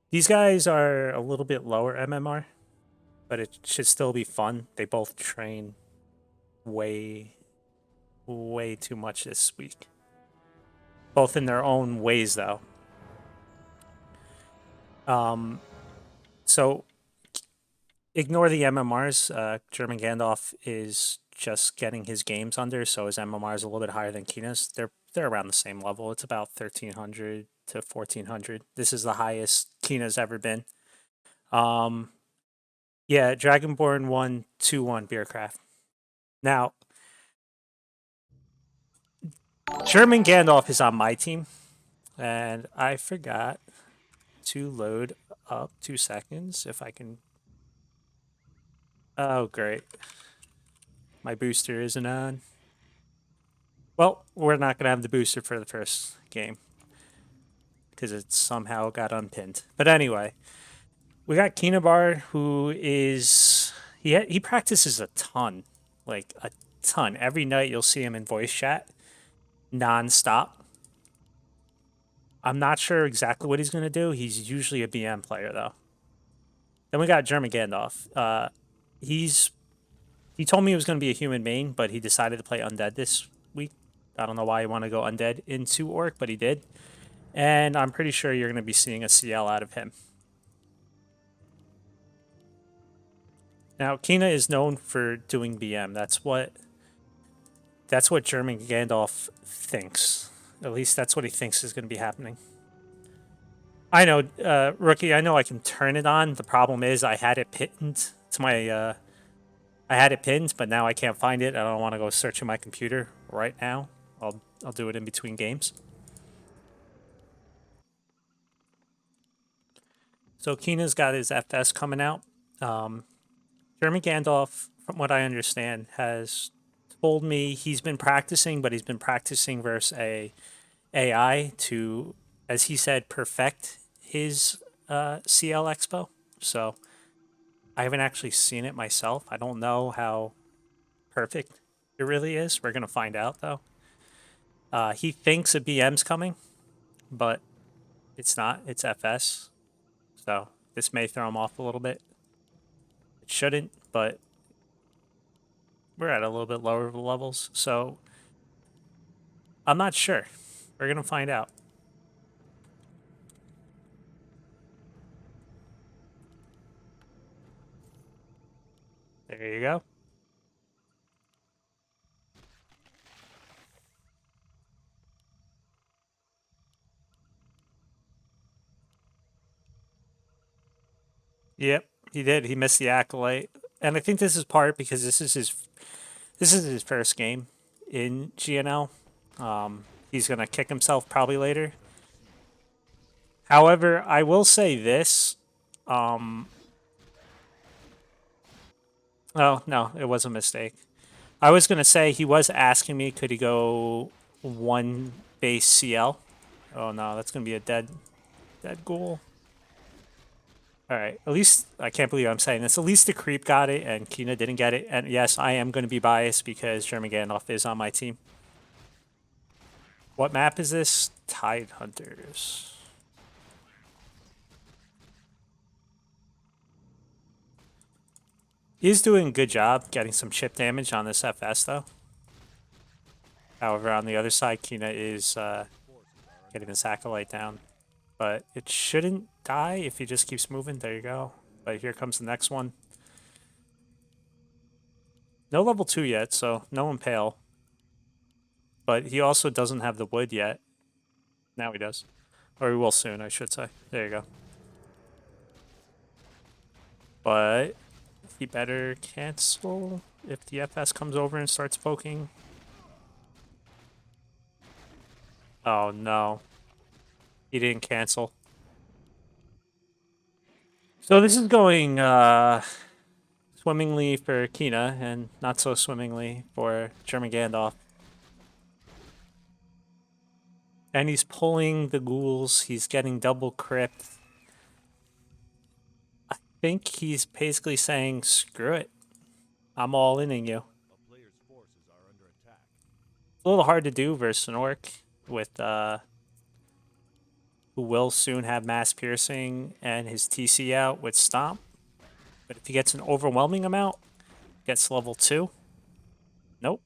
These guys are a little bit lower MMR, but it should still be fun. They both train way, way too much this week. Both in their own ways, though. So ignore the MMRs. GermanGandalf is just getting his games under, so his MMR is a little bit higher than Kina's. They're around the same level. It's about 1,300 to 1,400. This is the highest Kina's ever been. Yeah, Dragonborn won 2-1 Beercraft. Now, GermanGandalf is on my team, and I forgot to load up 2 seconds if I can. Oh, great. My booster isn't on. Well, we're not going to have the booster for the first game because it somehow got unpinned. But anyway, we got Kinabr, who is he practices a ton, like a ton. Every night you'll see him in voice chat, nonstop. I'm not sure exactly what he's going to do. He's usually a BM player though. Then we got GermanGandalf. He told me he was going to be a human main, but he decided to play undead this week. I don't know why he wanted to go undead into orc, but he did. And I'm pretty sure you're going to be seeing a CL out of him. Now, Kina is known for doing BM. That's what GermanGandalf thinks. At least that's what he thinks is going to be happening. I know, rookie. I know I can turn it on. The problem is I had it pinned to my. I had it pinned, but now I can't find it. I don't want to go searching my computer right now. I'll do it in between games. So Kina's got his FS coming out. GermanGandalf, from what I understand, has told me he's been practicing, but he's been practicing versus a AI to, as he said, perfect his CL Expo. So I haven't actually seen it myself. I don't know how perfect it really is. We're gonna find out though. He thinks a BM's coming, but it's not. It's FS. So this may throw him off a little bit. It shouldn't, but we're at a little bit lower levels. So I'm not sure. We're going to find out. There you go. Yep, he did. He missed the acolyte. And I think this is part because this is his first game in GNL. He's going to kick himself probably later. However, I will say this. Oh, no, it was a mistake. I was going to say he was asking me could he go one base CL. Oh no, that's going to be a dead ghoul. All right, at least I can't believe I'm saying this. At least the creep got it and Kina didn't get it. And yes, I am going to be biased because GermanGandalf is on my team. What map is this? Tide Hunters. He's doing a good job getting some chip damage on this FS though. However, on the other side, Kina is getting this acolyte down. But it shouldn't die if he just keeps moving. There you go. But here comes the next one. No level 2 yet, so no impale. But he also doesn't have the wood yet. Now he does. Or he will soon, I should say. There you go. But he better cancel if the FS comes over and starts poking. Oh no. He didn't cancel. So this is going swimmingly for Kina and not so swimmingly for GermanGandalf. And he's pulling the ghouls. He's getting double crypt. I think he's basically saying, screw it. I'm all in you. It's a little hard to do versus an orc with who will soon have mass piercing and his TC out with Stomp. But if he gets an overwhelming amount, gets level 2. Nope,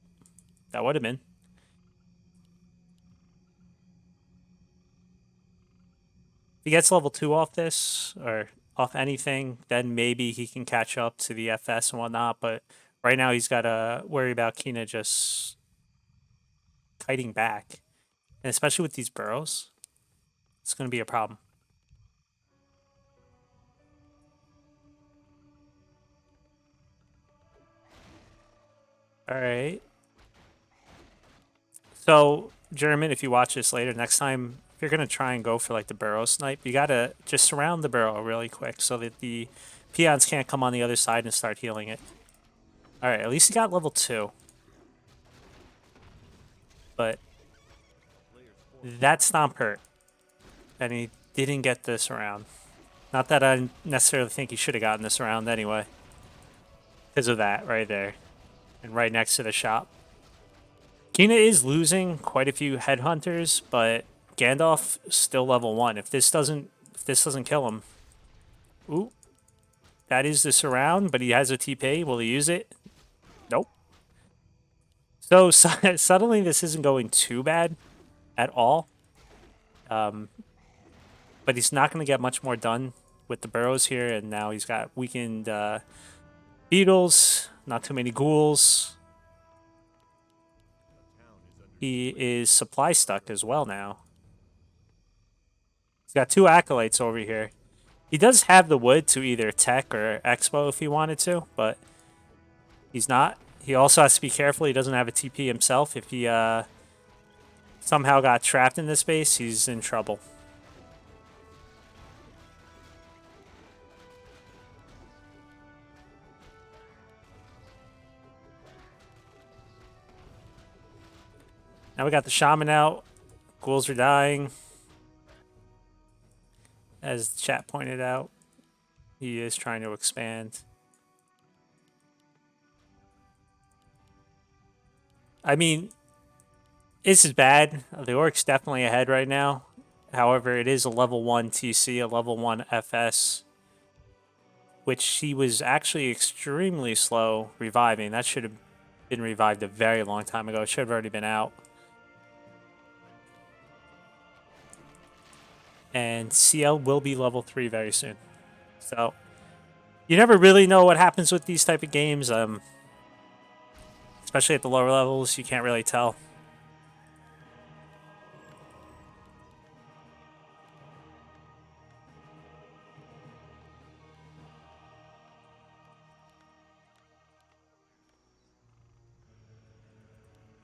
that would have been. If he gets level 2 off this, or off anything, then maybe he can catch up to the FS and whatnot, but right now he's got to worry about Kina just kiting back. And especially with these burrows, it's going to be a problem. All right. So, German, if you watch this later, next time, if you're going to try and go for like the burrow snipe, you got to just surround the burrow really quick so that the peons can't come on the other side and start healing it. All right, at least he got level 2. But that stomp hurt. And he didn't get this around. Not that I necessarily think he should have gotten this around anyway. Because of that right there. And right next to the shop. Kina is losing quite a few headhunters, but Gandalf still level 1. If this doesn't kill him. Ooh. That is the surround, but he has a TP. Will he use it? Nope. So suddenly this isn't going too bad at all. But he's not going to get much more done with the burrows here, and now he's got weakened beetles, not too many ghouls. He is supply stuck as well now. He's got 2 acolytes over here. He does have the wood to either tech or expo if he wanted to, but he's not. He also has to be careful. He doesn't have a TP himself. If he somehow got trapped in this space, he's in trouble. Now we got the shaman out. Ghouls are dying. As the chat pointed out, he is trying to expand. I mean, this is bad. The Orc's definitely ahead right now. However, it is a level 1 TC, a level 1 FS, which he was actually extremely slow reviving. That should have been revived a very long time ago. It should have already been out. And CL will be level 3 very soon. So, you never really know what happens with these type of games. Especially at the lower levels, you can't really tell.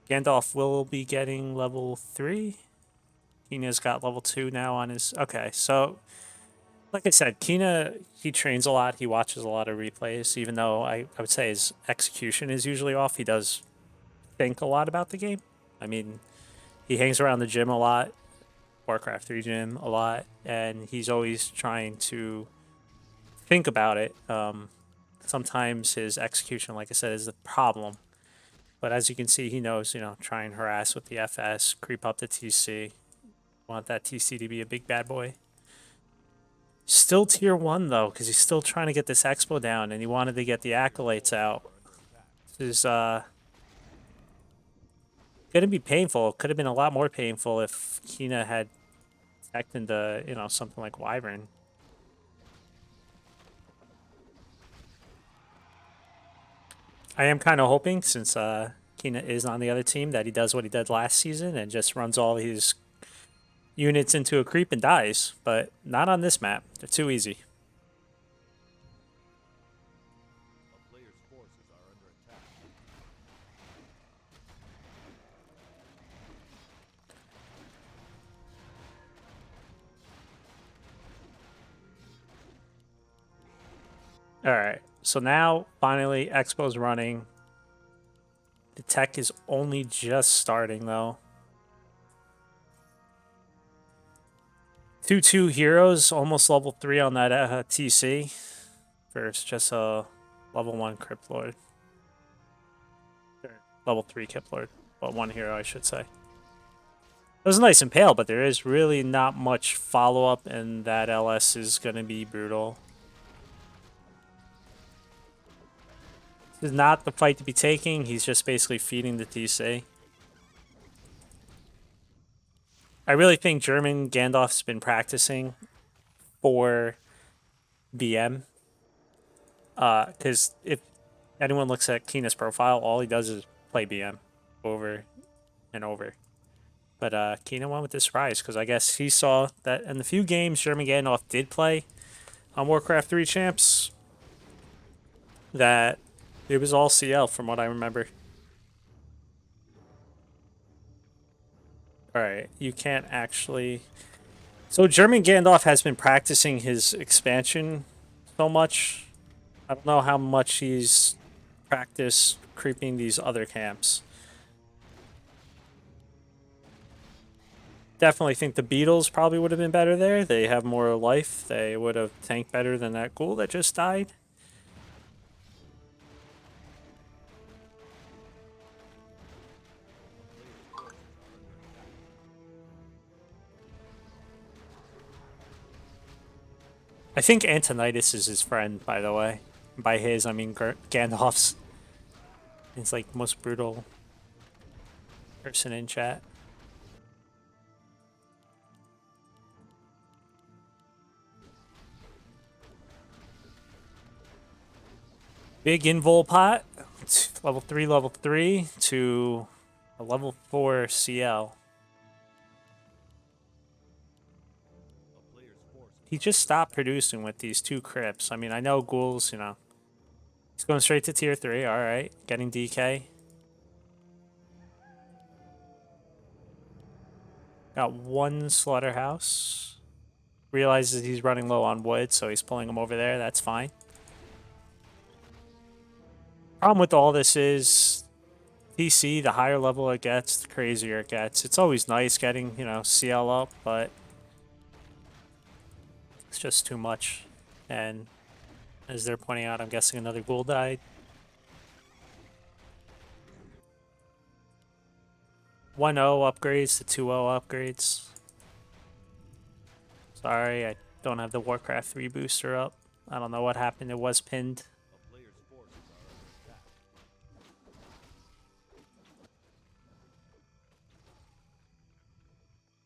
Gandalf will be getting level 3. Kina's got level 2 now on his... Okay, so... Like I said, Kina, he trains a lot. He watches a lot of replays. Even though I would say his execution is usually off, he does think a lot about the game. I mean, he hangs around the gym a lot. Warcraft 3 gym a lot. And he's always trying to think about it. Sometimes his execution, like I said, is the problem. But as you can see, he knows, try and harass with the FS, creep up the TC. Want that TC to be a big bad boy. Still tier 1, though, because he's still trying to get this expo down, and he wanted to get the acolytes out. This is going to be painful. Could have been a lot more painful if Kina had teched into, something like Wyvern. I am kind of hoping, since Kina is on the other team, that he does what he did last season and just runs all his units into a creep and dies, but not on this map. They're too easy. Alright, so now, finally, Expo's running. The tech is only just starting, though. 2-2 heroes, almost level 3 on that TC. Versus just a level 1 Crypt Lord. Level 3 Crypt Lord. Well, 1 hero, I should say. It was a nice impale, but there is really not much follow-up, and that LS is going to be brutal. This is not the fight to be taking. He's just basically feeding the TC. I really think GermanGandalf's been practicing for BM. Because if anyone looks at Keena's profile, all he does is play BM over and over. But Keena went with this surprise because I guess he saw that in the few games GermanGandalf did play on Warcraft 3 champs, that it was all CL from what I remember. Alright, you can't actually... So GermanGandalf has been practicing his expansion so much. I don't know how much he's practiced creeping these other camps. Definitely think the Beatles probably would have been better there. They have more life. They would have tanked better than that ghoul that just died. I think Antonitis is his friend, by the way. By his, I mean Gandalf's. He's like most brutal person in chat. Big invul pot, level 3 to a level 4 CL. He just stopped producing with these 2 crypts. I mean, I know ghouls, you know. He's going straight to tier 3, alright. Getting DK. Got 1 slaughterhouse. Realizes he's running low on wood, so he's pulling him over there. That's fine. Problem with all this is TC, the higher level it gets, the crazier it gets. It's always nice getting, you know, CL up, but it's just too much. And as they're pointing out, I'm guessing another ghoul died. 1-0 upgrades to 2-0 upgrades. Sorry, I don't have the Warcraft 3 booster up. I don't know what happened. It was pinned.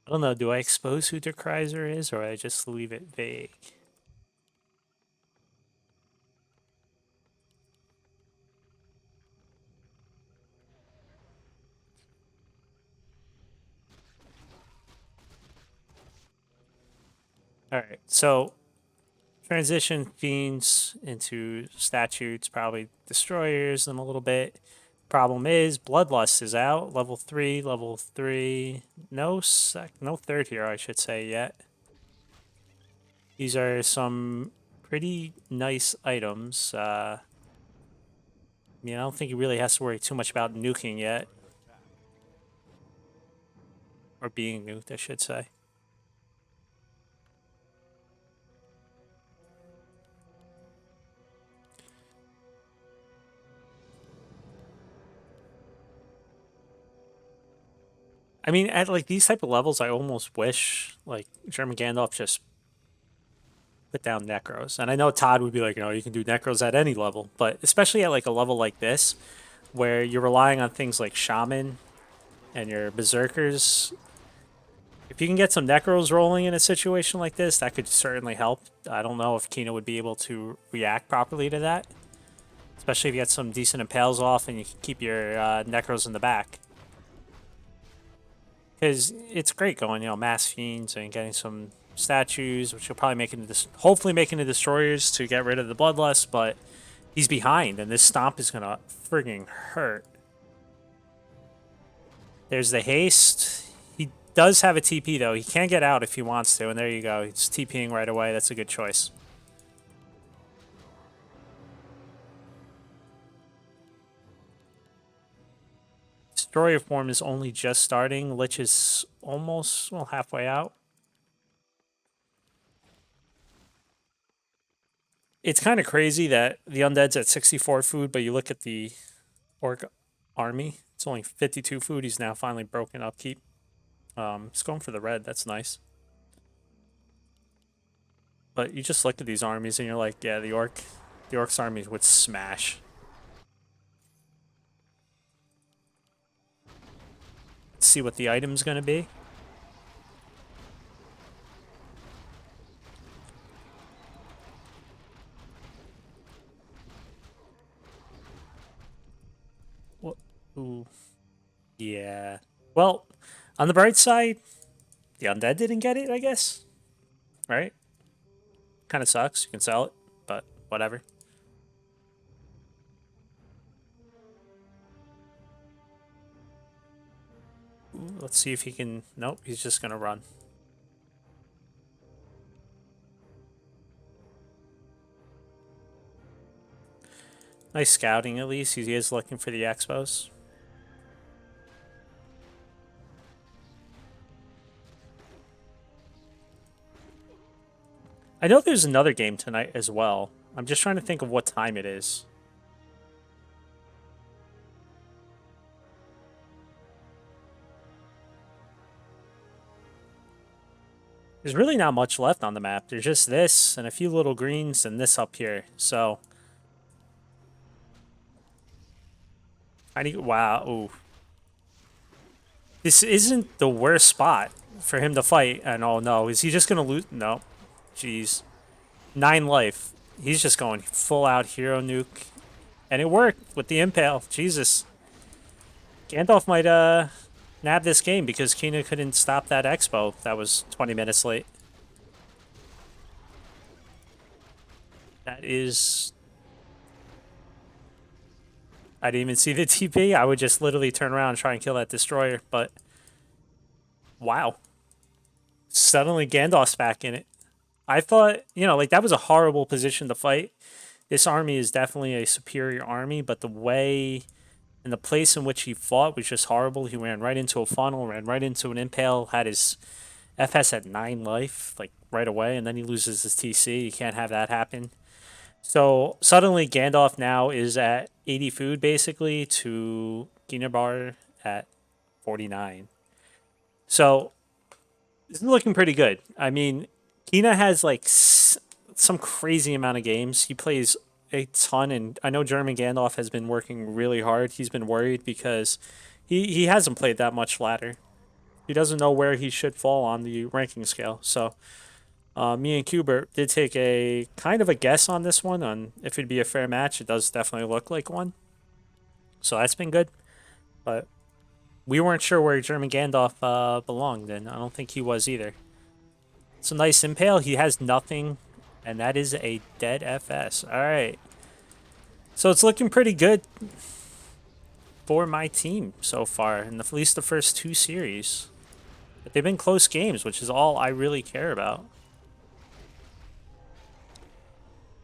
I don't know. Do I expose who Der Kreiser is, or I just leave it vague? Alright, so transition fiends into statutes, probably destroyers in a little bit. Problem is, Bloodlust is out, level 3, no third hero, I should say, yet. These are some pretty nice items. I mean, I don't think he really has to worry too much about nuking yet. Or being nuked, I should say. I mean, at like these type of levels, I almost wish like GermanGandalf just put down Necros. And I know Todd would be like, you know, you can do Necros at any level, but especially at like a level like this, where you're relying on things like Shaman and your Berserkers. If you can get some Necros rolling in a situation like this, that could certainly help. I don't know if Kina would be able to react properly to that, especially if you get some decent impales off and you can keep your Necros in the back. Because it's great going, you know, mass fiends and getting some statues, which will probably make into this, hopefully make into destroyers to get rid of the bloodlust, but he's behind, and this stomp is gonna frigging hurt. There's the haste. He does have a TP though. He can get out if he wants to, and there you go. He's TPing right away. That's a good choice. Destroyer form is only just starting. Lich is almost, well, halfway out. It's kind of crazy that the undead's at 64 food, but you look at the orc army, it's only 52 food. He's now finally broken upkeep. It's going for the red. That's nice. But you just look at these armies and you're like, yeah, the Orc's army would smash. Let's see what the item's gonna be. What? Ooh. Yeah. Well, on the bright side, the undead didn't get it, I guess. Right? Kind of sucks. You can sell it, but whatever. Ooh, let's see if he can. Nope, he's just gonna run. Nice scouting, at least. He is looking for the expos. I know there's another game tonight as well. I'm just trying to think of what time it is. There's really not much left on the map. There's just this and a few little greens and this up here. So I need. Wow. Ooh. This isn't the worst spot for him to fight. And oh no, is he just gonna lose? No. Jeez. 9 life. He's just going full out hero nuke. And it worked with the impale. Jesus. Gandalf might nab this game because Kina couldn't stop that expo that was 20 minutes late. That is... I didn't even see the TP. I would just literally turn around and try and kill that destroyer, but... Wow. Suddenly Gandalf's back in it. I thought, you know, like that was a horrible position to fight. This army is definitely a superior army, but the way and the place in which he fought was just horrible. He ran right into a funnel, ran right into an impale, had his FS at 9 life, like right away, and then he loses his TC. You can't have that happen. So suddenly Gandalf now is at 80 food basically to Kinabr at 49. So it's looking pretty good. I mean, Kina has like some crazy amount of games. He plays a ton, and I know GermanGandalf has been working really hard. He's been worried because he hasn't played that much ladder. He doesn't know where he should fall on the ranking scale. So me and Kubert did take a kind of a guess on this one on if it'd be a fair match. It does definitely look like one. So that's been good. But we weren't sure where GermanGandalf belonged, and I don't think he was either. It's a nice impale. He has nothing, and that is a dead FS. All right. So it's looking pretty good for my team so far, in at least the first 2 series. But they've been close games, which is all I really care about.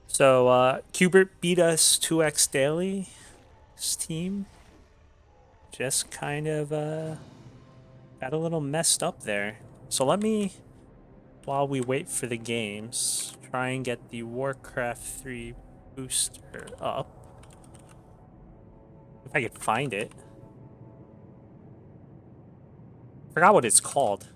So Kubert beat us 2x daily. His team just kind of got a little messed up there. So let me, while we wait for the games, try and get the Warcraft 3 booster up. If I could find it. Forgot what it's called.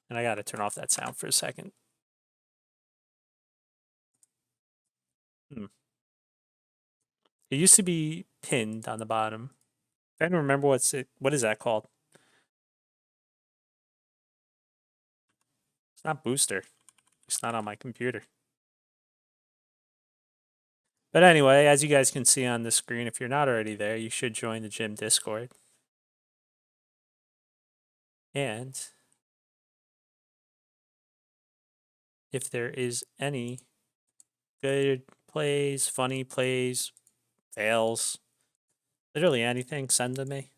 And I gotta turn off that sound for a second. It used to be pinned on the bottom. I don't remember what is that called. It's not booster. It's not on my computer. But anyway, as you guys can see on the screen, if you're not already there, you should join the gym Discord. And if there is any good plays, funny plays, fails, literally anything, send to me.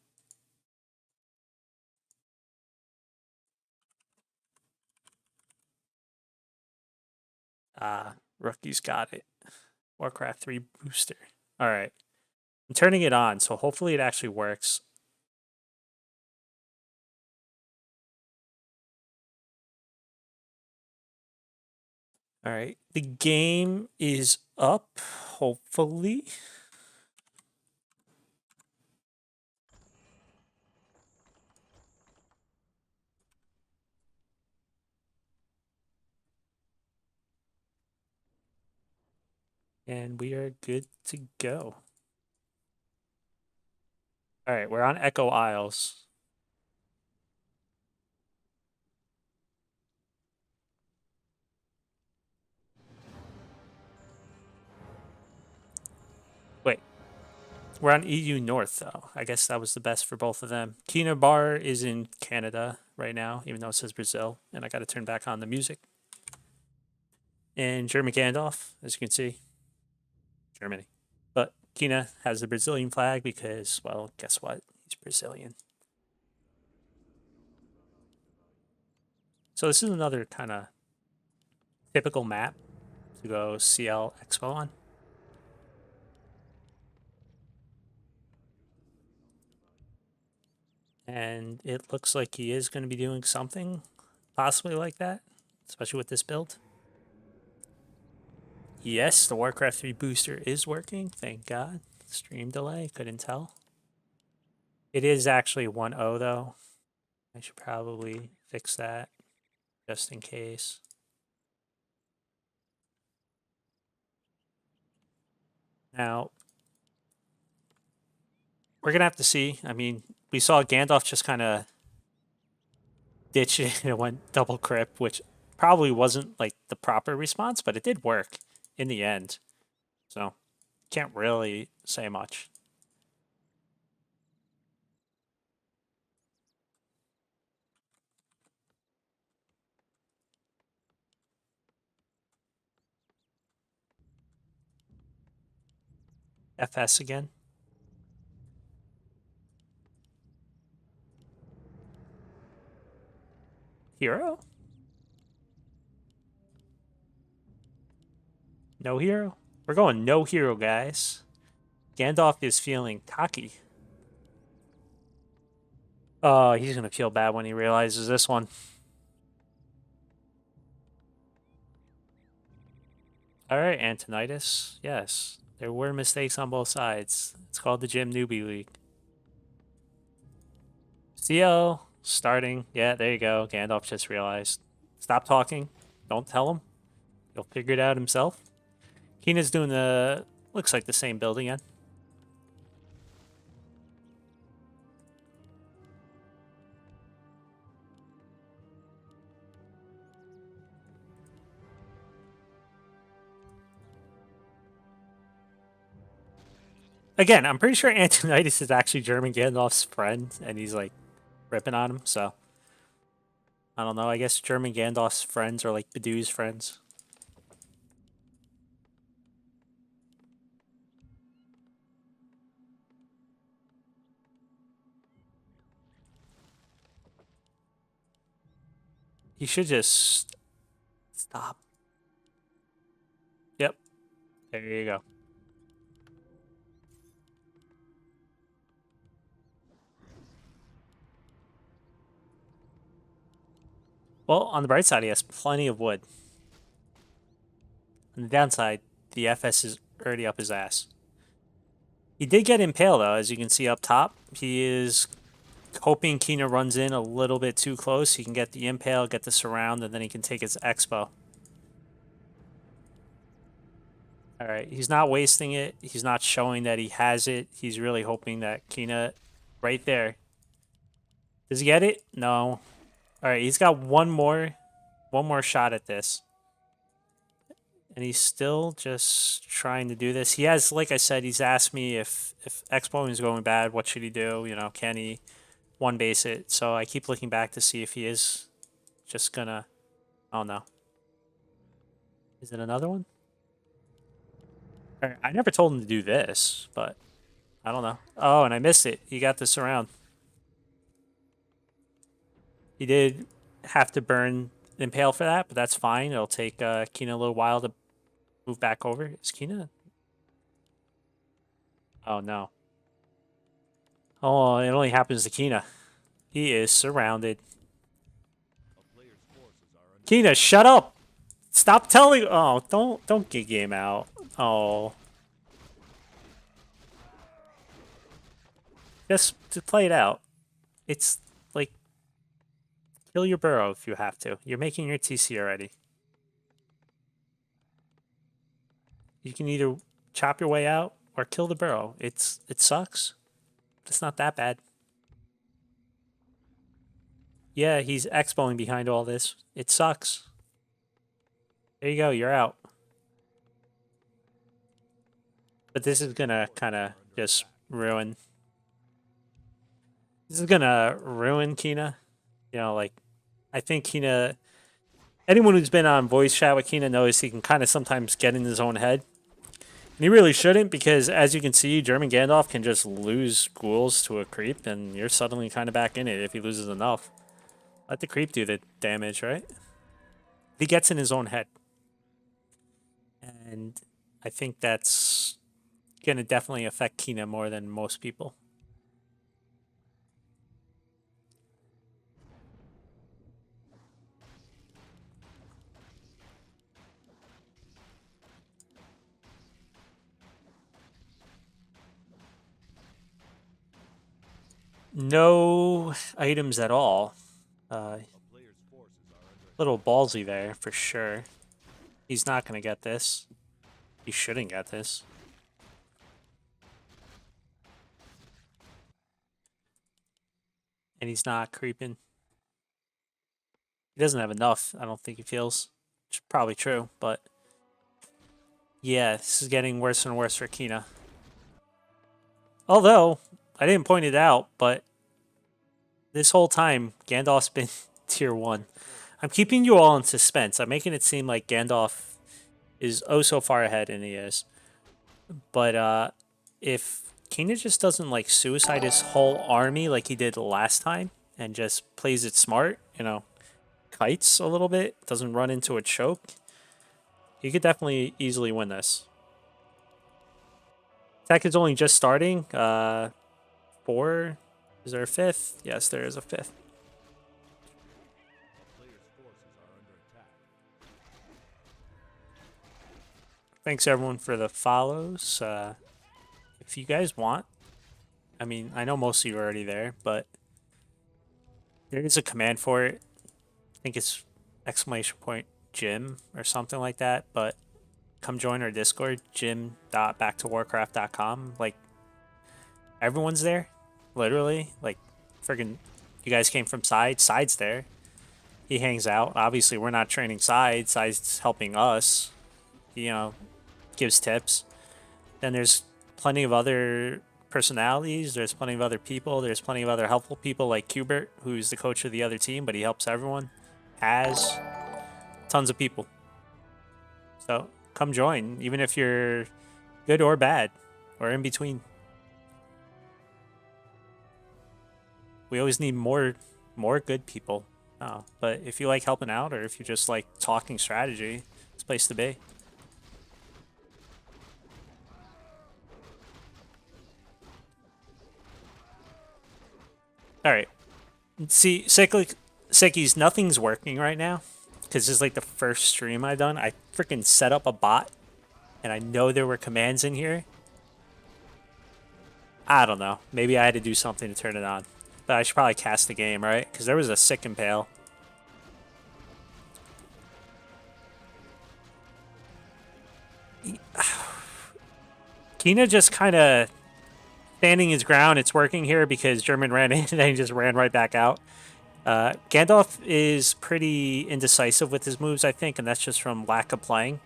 Rookie's got it. Warcraft 3 booster. All right. I'm turning it on, so hopefully it actually works. All right. The game is up, hopefully. And we are good to go. All right, we're on Echo Isles. Wait, we're on EU North, though. I guess that was the best for both of them. Kinabr is in Canada right now, even though it says Brazil. And I got to turn back on the music. And GermanGandalf, as you can see, Germany. But Kina has the Brazilian flag because, well, guess what? He's Brazilian. So this is another kind of typical map to go CL Expo on. And it looks like he is going to be doing something possibly like that, especially with this build. Yes, the Warcraft 3 booster is working, thank God. Stream delay, couldn't tell. It is actually 1.0 though. I should probably fix that just in case. Now, we're going to have to see. I mean, we saw Gandalf just kind of ditch it and went double crypt, which probably wasn't like the proper response, but it did work in the end. So, can't really say much. FS again. Hero? No hero? We're going no hero, guys. Gandalf is feeling cocky. Oh, he's going to feel bad when he realizes this one. All right, Antonitis. Yes, there were mistakes on both sides. It's called the Gym Newbie League. CL starting. Yeah, there you go. Gandalf just realized. Stop talking. Don't tell him. He'll figure it out himself. Keena's doing the, looks like the same build again. Again, I'm pretty sure Antonitis is actually GermanGandalf's friend, and he's like ripping on him, so. I don't know. I guess GermanGandalf's friends are like BBU's friends. He should just stop. Yep. There you go. Well, on the bright side, he has plenty of wood. On the downside, the FS is already up his ass. He did get impaled, though, as you can see up top. He is hoping Kina runs in a little bit too close. He can get the impale, get the surround, and then he can take his expo. All right, he's not wasting it. He's not showing that he has it. He's really hoping that Kina, right there. Does he get it? No. All right, he's got one more shot at this. And he's still just trying to do this. He has, like I said, he's asked me if Expo is going bad, what should he do? You know, can he one base it? So I keep looking back to see if he is just gonna. Oh no. Is it another one? I never told him to do this, but I don't know. Oh, and I missed it. He got this around. He did have to burn Impale for that, but that's fine. It'll take Kina a little while to move back over. Is Kina? Oh no. Oh, it only happens to Kina. He is surrounded. Kina, shut up! Stop telling. Oh, don't get game out. Oh, just to play it out. It's like kill your burrow if you have to. You're making your TC already. You can either chop your way out or kill the burrow. It sucks. It's not that bad. Yeah, he's expoing behind all this. It sucks. There you go, you're out. But this is gonna kind of just ruin. This is gonna ruin Kina. You know, like, I think Kina. Anyone who's been on voice chat with Kina knows he can kind of sometimes get in his own head. And he really shouldn't, because as you can see, GermanGandalf can just lose ghouls to a creep, and you're suddenly kind of back in it if he loses enough. Let the creep do the damage, right? He gets in his own head. And I think that's going to definitely affect Kina more than most people. No items at all. Little ballsy there, for sure. He's not going to get this. He shouldn't get this. And he's not creeping. He doesn't have enough, I don't think he feels. Which is probably true, but... yeah, this is getting worse and worse for Kina. Although, I didn't point it out, but... this whole time, Gandalf's been tier 1. I'm keeping you all in suspense. I'm making it seem like Gandalf is oh so far ahead, and he is. But if Kina just doesn't like suicide his whole army like he did last time and just plays it smart, you know, kites a little bit, doesn't run into a choke, he could definitely easily win this. Attack is only just starting. 4. Is there a 5th? Yes, there is a 5th. Thanks everyone for the follows. If you guys want, I mean, I know most of you are already there, but there is a command for it. I think it's !gym or something like that, but come join our Discord, gym.backtowarcraft.com. Like, everyone's there, literally. Like, friggin', you guys came from Side's there. He hangs out. Obviously, we're not training Side's helping us, you know, gives tips. Then there's plenty of other personalities. There's plenty of other people. There's plenty of other helpful people like Bert, who's the coach of the other team, but he helps everyone. Has tons of people. So come join, even if you're good or bad or in between. We always need more good people. But if you like helping out, or if you just like talking strategy, it's a place to be. All right. See, Sickies, nothing's working right now because this is like the first stream I've done. I freaking set up a bot, and I know there were commands in here. I don't know. Maybe I had to do something to turn it on. But I should probably cast the game, right? Because there was a sick impale. Kina just kind of standing his ground. It's working here because German ran in and then he just ran right back out. Gandalf is pretty indecisive with his moves, I think, and that's just from lack of playing.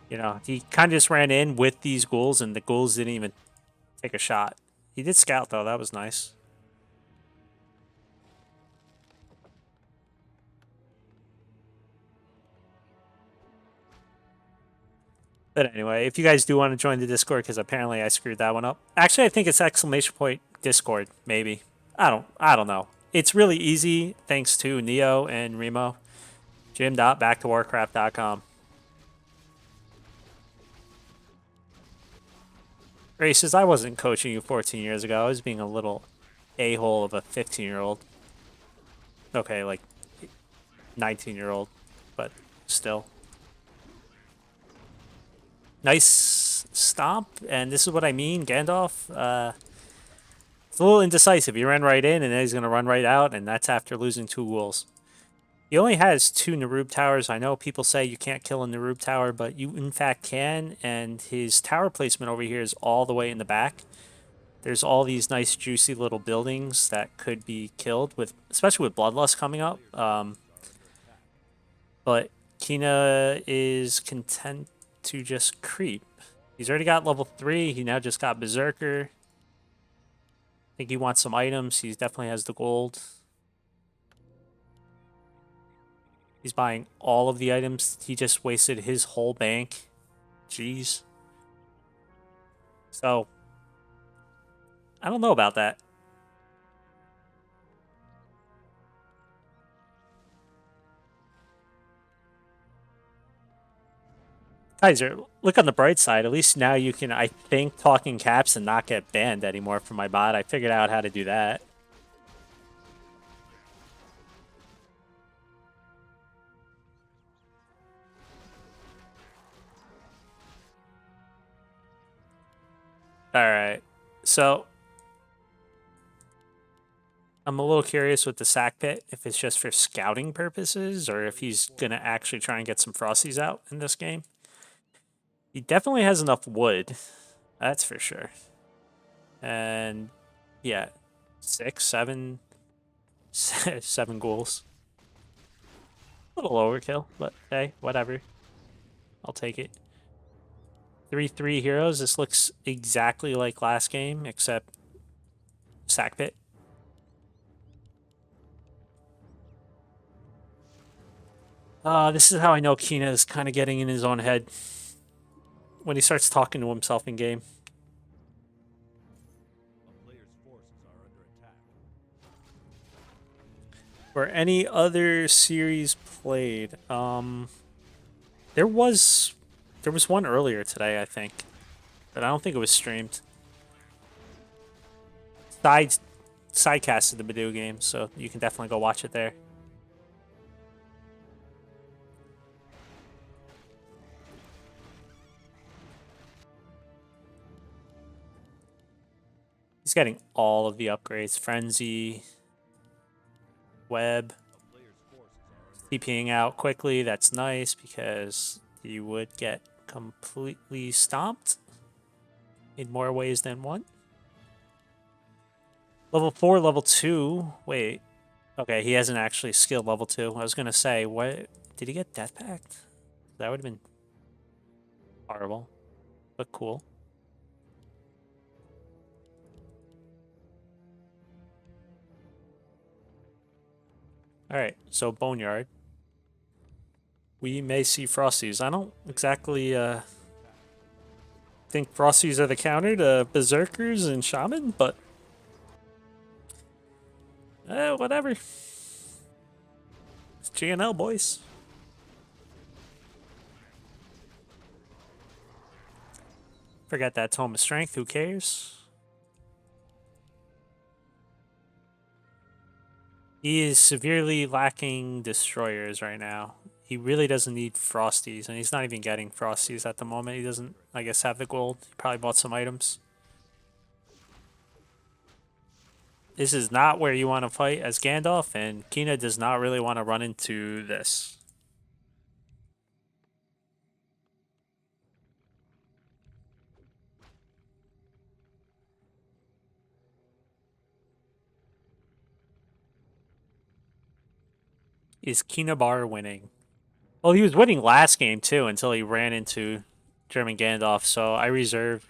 You know, he kind of just ran in with these ghouls, and the ghouls didn't even take a shot. He did scout, though. That was nice. But anyway, if you guys do want to join the Discord, because apparently I screwed that one up. Actually, I think it's !Discord, maybe. I don't know. It's really easy, thanks to Neo and Remo. gym.backtowarcraft.com. Ray says, I wasn't coaching you 14 years ago. I was being a little a-hole of a 15-year-old. Okay, like 19-year-old, but still. Nice stomp, and this is what I mean, Gandalf. It's a little indecisive. He ran right in, and then he's going to run right out, and that's after losing 2 ghouls. He only has 2 Narub towers. I know people say you can't kill a Narub tower, but you in fact can, and his tower placement over here is all the way in the back. There's all these nice juicy little buildings that could be killed, with especially with Bloodlust coming up. But Kina is content to just creep. He's already got level 3. He now just got Berserker. I think he wants some items. He definitely has the gold. He's buying all of the items. He just wasted his whole bank. Jeez. So, I don't know about that. Kaiser, look on the bright side. At least now you can, I think, talk in caps and not get banned anymore from my bot. I figured out how to do that. Alright. So, I'm a little curious with the sack pit, if it's just for scouting purposes, or if he's going to actually try and get some Frosties out in this game. He definitely has enough wood. That's for sure. And, yeah, 6, 7, 7 ghouls. A little overkill, but hey, whatever. I'll take it. 3/3 heroes. This looks exactly like last game, except sack pit. This is how I know Kina is kind of getting in his own head when he starts talking to himself in game. Or any other series played, there was one earlier today, I think, but I don't think it was streamed. Sidecasted the BBU game, so you can definitely go watch it there. He's getting all of the upgrades. Frenzy, Web, TPing out quickly. That's nice because you would get completely stomped in more ways than one. Level 4, level 2. Wait. Okay, he hasn't actually skilled level 2. I was going to say, what? Did he get Death Pact? That would have been horrible, but cool. Alright, so Boneyard. We may see Frosties. I don't exactly think Frosties are the counter to Berserkers and Shaman, but whatever. It's GNL, boys. Forget that Tome of Strength, who cares? He is severely lacking destroyers right now. He really doesn't need Frosties, and he's not even getting Frosties at the moment. He doesn't, I guess, have the gold. He probably bought some items. This is not where you want to fight as Gandalf, and Kina does not really want to run into this. Is Kinabr winning? Well, he was winning last game too until he ran into GermanGandalf, so I reserve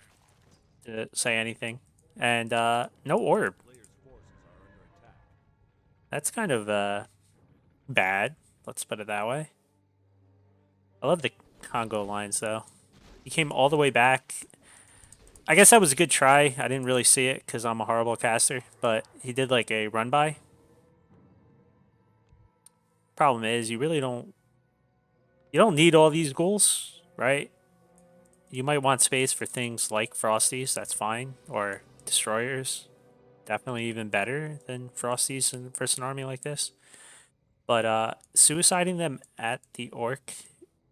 to say anything. And no orb. That's kind of bad. Let's put it that way. I love the Congo lines though. He came all the way back. I guess that was a good try. I didn't really see it because I'm a horrible caster, but he did like a run by. Problem is, you really don't. You don't need all these ghouls, right? You might want space for things like Frosties. That's fine, or destroyers. Definitely even better than Frosties versus an army like this. But suiciding them at the orc,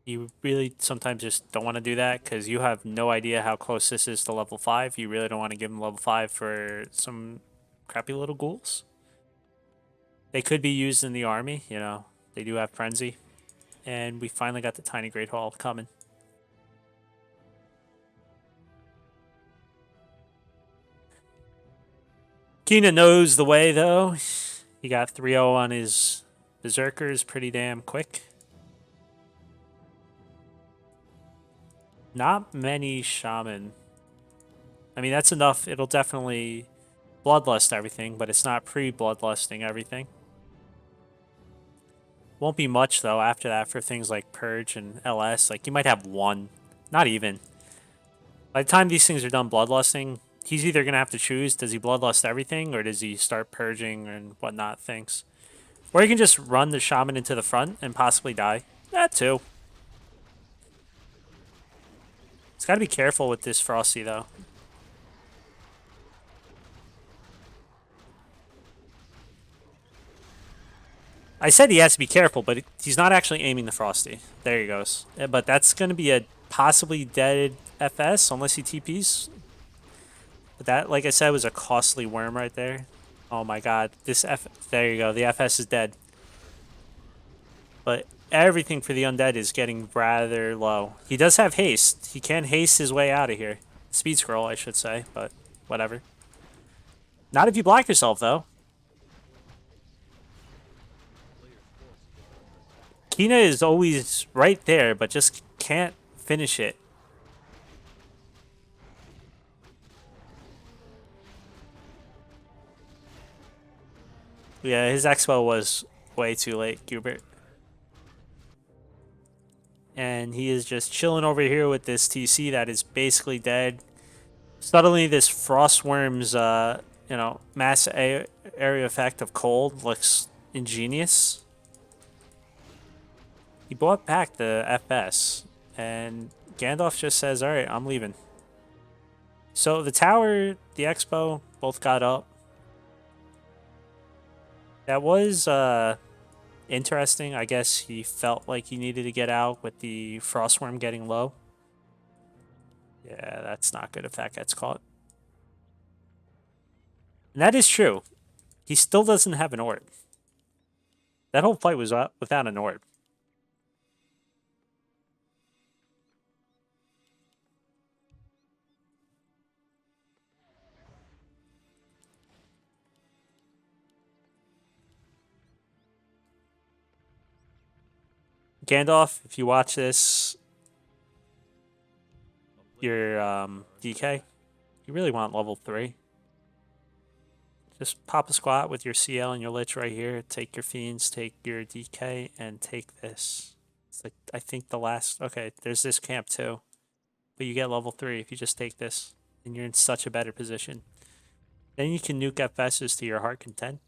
you really sometimes just don't want to do that because you have no idea how close this is to level 5. You really don't want to give them level 5 for some crappy little ghouls. They could be used in the army, you know. They do have Frenzy. And we finally got the Tiny Great Hall coming. Kina knows the way, though. He got 3-0 on his Berserkers pretty damn quick. Not many Shaman. I mean, that's enough. It'll definitely Bloodlust everything, but it's not pre-Bloodlusting everything. Won't be much, though, after that for things like Purge and LS. Like, you might have one. Not even. By the time these things are done Bloodlusting, he's either going to have to choose, does he Bloodlust everything, or does he start Purging and whatnot things? Or he can just run the Shaman into the front and possibly die. That too. He's got to be careful with this Frosty, though. I said he has to be careful, but he's not actually aiming the Frosty. There he goes. But that's going to be a possibly dead FS, unless he TPs. But that, like I said, was a costly worm right there. Oh my god. There you go. The FS is dead. But everything for the undead is getting rather low. He does have haste. He can haste his way out of here. Speed scroll, I should say, but whatever. Not if you block yourself, though. Kina is always right there, but just can't finish it. Yeah, his expo was way too late, Gubert. And he is just chilling over here with this TC that is basically dead. Suddenly, this Frostworm's, mass area effect of cold looks ingenious. He bought back the FS, and Gandalf just says, all right, I'm leaving. So the tower, the expo, both got up. That was interesting. I guess he felt like he needed to get out with the Frostworm getting low. Yeah, that's not good if that gets caught. And that is true. He still doesn't have an orb. That whole fight was without an orb. Gandalf, if you watch this, your DK, you really want level 3. Just pop a squat with your CL and your Lich right here. Take your Fiends, take your DK, and take this. It's like, I think the last... Okay, there's this camp too. But you get level 3 if you just take this. And you're in such a better position. Then you can nuke FSs to your heart content.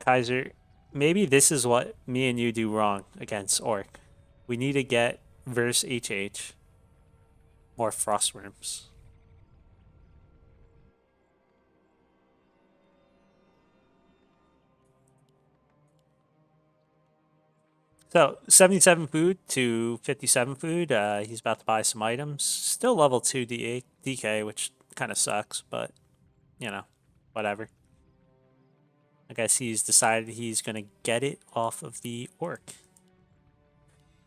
Kaiser, maybe this is what me and you do wrong against Orc. We need to get verse HH more Frostworms. So 77 food to 57 food. He's about to buy some items. Still level 2 DK, which kind of sucks, but you know, whatever. I guess he's decided he's going to get it off of the Orc.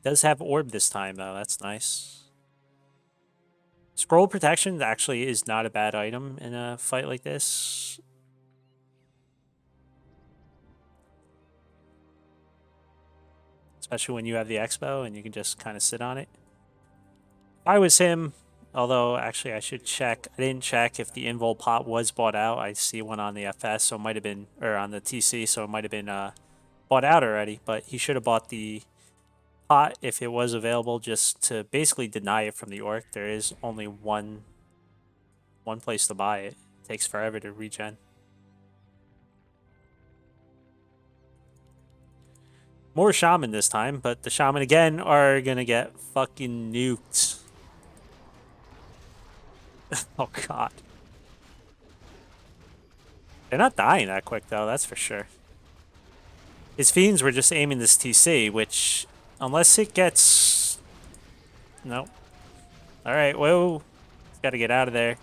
Does have orb this time, though. That's nice. Scroll protection actually is not a bad item in a fight like this. Especially when you have the expo and you can just kind of sit on it. If I was him, although actually I should check. I didn't check if the invul pot was bought out. I see one on the FS, so it might have been, or on the TC, so it might have been bought out already. But he should have bought the pot if it was available, just to basically deny it from the Orc. There is only one place to buy it. It takes forever to regen. More Shaman this time, but the Shaman again are gonna get fucking nuked. Oh god. They're not dying that quick though, that's for sure. His Fiends were just aiming this TC, which, unless it gets... Nope. Alright, whoa. Got to get out of there.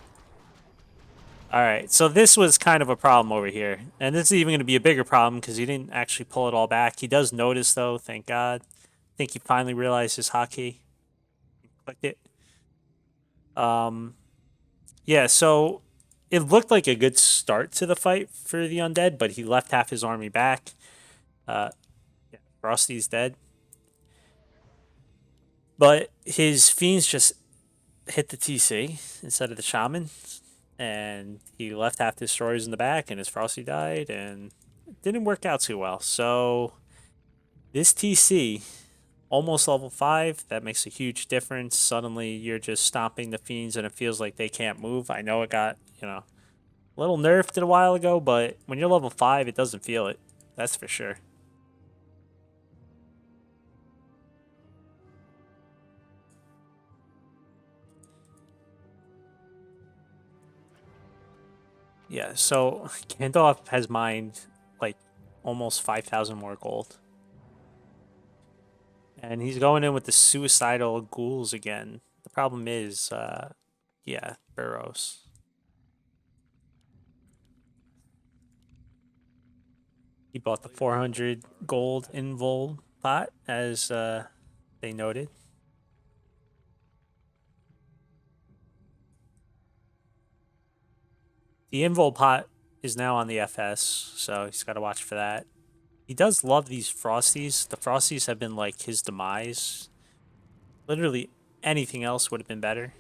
All right, so this was kind of a problem over here. And this is even going to be a bigger problem because he didn't actually pull it all back. He does notice, though, thank God. I think he finally realized his hotkey. Clicked it. Yeah, so it looked like a good start to the fight for the undead, but he left half his army back. Yeah, Frosty's dead. But his fiends just hit the TC instead of the shaman, and he left half the destroyers in the back, and his Frosty died, and it didn't work out too well. So this TC, almost level 5, that makes a huge difference. Suddenly you're just stomping the fiends, and it feels like they can't move. I know it got, a little nerfed a while ago, but when you're level 5, it doesn't feel it. That's for sure. Yeah, so Gandalf has mined like almost 5,000 more gold. And he's going in with the suicidal ghouls again. The problem is, yeah, burrows. He bought the 400 gold invul pot, as they noted. The invul pot is now on the FS, so he's got to watch for that. He does love these Frosties. The Frosties have been like his demise. Literally anything else would have been better.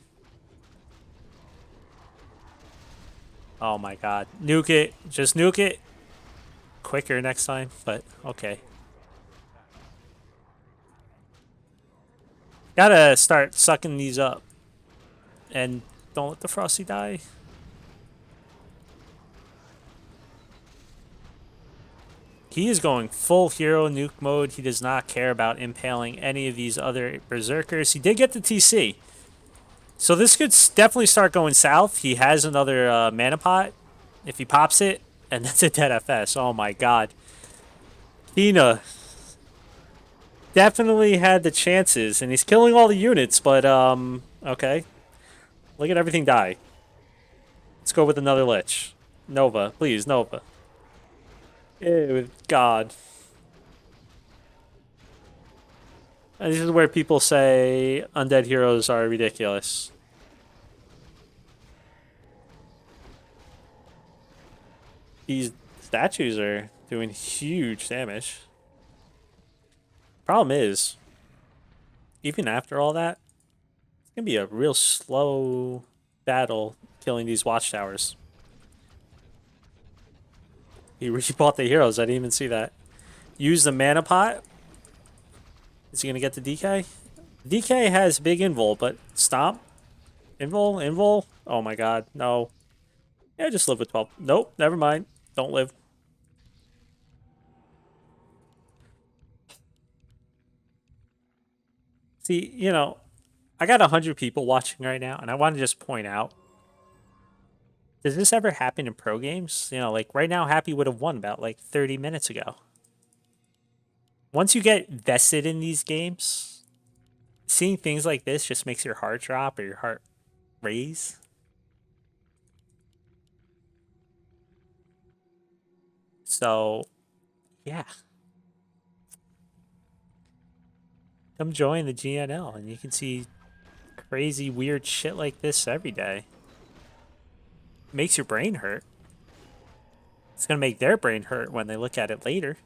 Oh my god. Nuke it. Just nuke it. Quicker next time, but okay. Gotta start sucking these up. And don't let the Frosty die. He is going full hero nuke mode. He does not care about impaling any of these other berserkers. He did get the TC. So this could definitely start going south. He has another mana pot if he pops it, and that's a dead FS. Oh my god. Tina definitely had the chances, and he's killing all the units, but okay. Look at everything die. Let's go with another Lich. Nova, please, Nova. Ew, God. And this is where people say undead heroes are ridiculous. These statues are doing huge damage. Problem is, even after all that, it's gonna be a real slow battle killing these watchtowers. He rebought the heroes. I didn't even see that. Use the mana pot. Is he gonna get the DK? DK has big invul, but stomp. Invul. Oh my god, no. Yeah, just live with 12. Nope, never mind. Don't live. See, I got 100 people watching right now, and I want to just point out, does this ever happen in pro games? Like right now, Happy would have won about like 30 minutes ago. Once you get vested in these games, seeing things like this just makes your heart drop or your heart raise. So, yeah. Come join the GNL and you can see crazy, weird shit like this every day. It makes your brain hurt. It's going to make their brain hurt when they look at it later.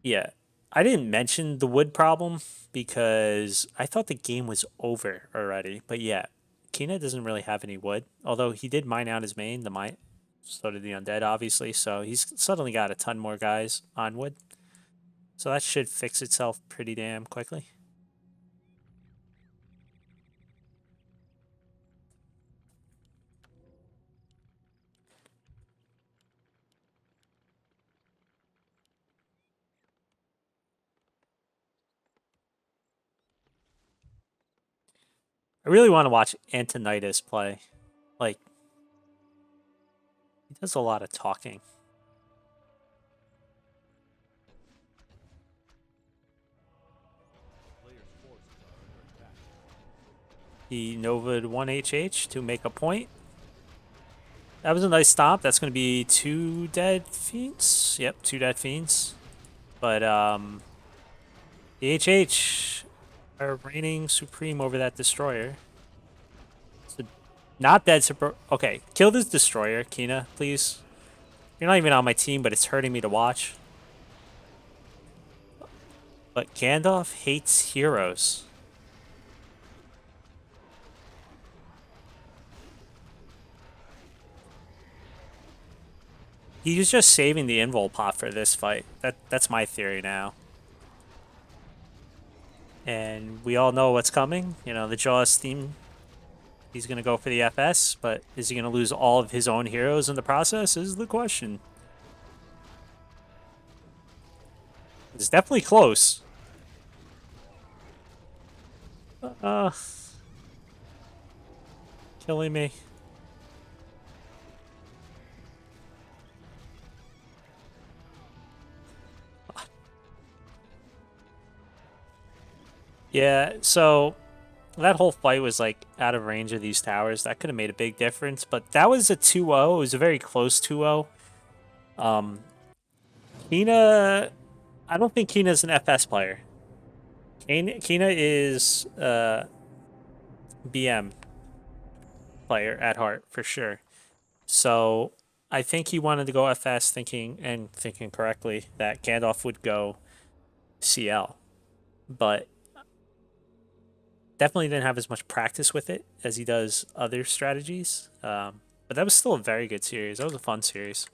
Yeah. I didn't mention the wood problem because I thought the game was over already. But yeah, Kina doesn't really have any wood. Although he did mine out his main. So did the undead, obviously. So he's suddenly got a ton more guys on wood. So that should fix itself pretty damn quickly. I really want to watch Antonidas play. Like, he does a lot of talking. He Nova'd 1HH to make a point. That was a nice stomp. That's going to be 2 dead fiends. Yep, 2 dead fiends. But the HH are reigning supreme over that destroyer. So not dead. Okay, kill this destroyer, Kina, please. You're not even on my team, but it's hurting me to watch. But Gandalf hates heroes. He was just saving the invul pot for this fight. That's my theory now. And we all know what's coming. You know, the Jaws theme. He's going to go for the FS, but is he going to lose all of his own heroes in the process is the question. It's definitely close. Killing me. Yeah, so that whole fight was like out of range of these towers. That could have made a big difference, but that was a 2-0. It was a very close 2-0. Kina, I don't think Kina's an FS player. Kina is BM player at heart for sure. So I think he wanted to go FS thinking correctly that Gandalf would go CL. But definitely didn't have as much practice with it as he does other strategies. But that was still a very good series. That was a fun series.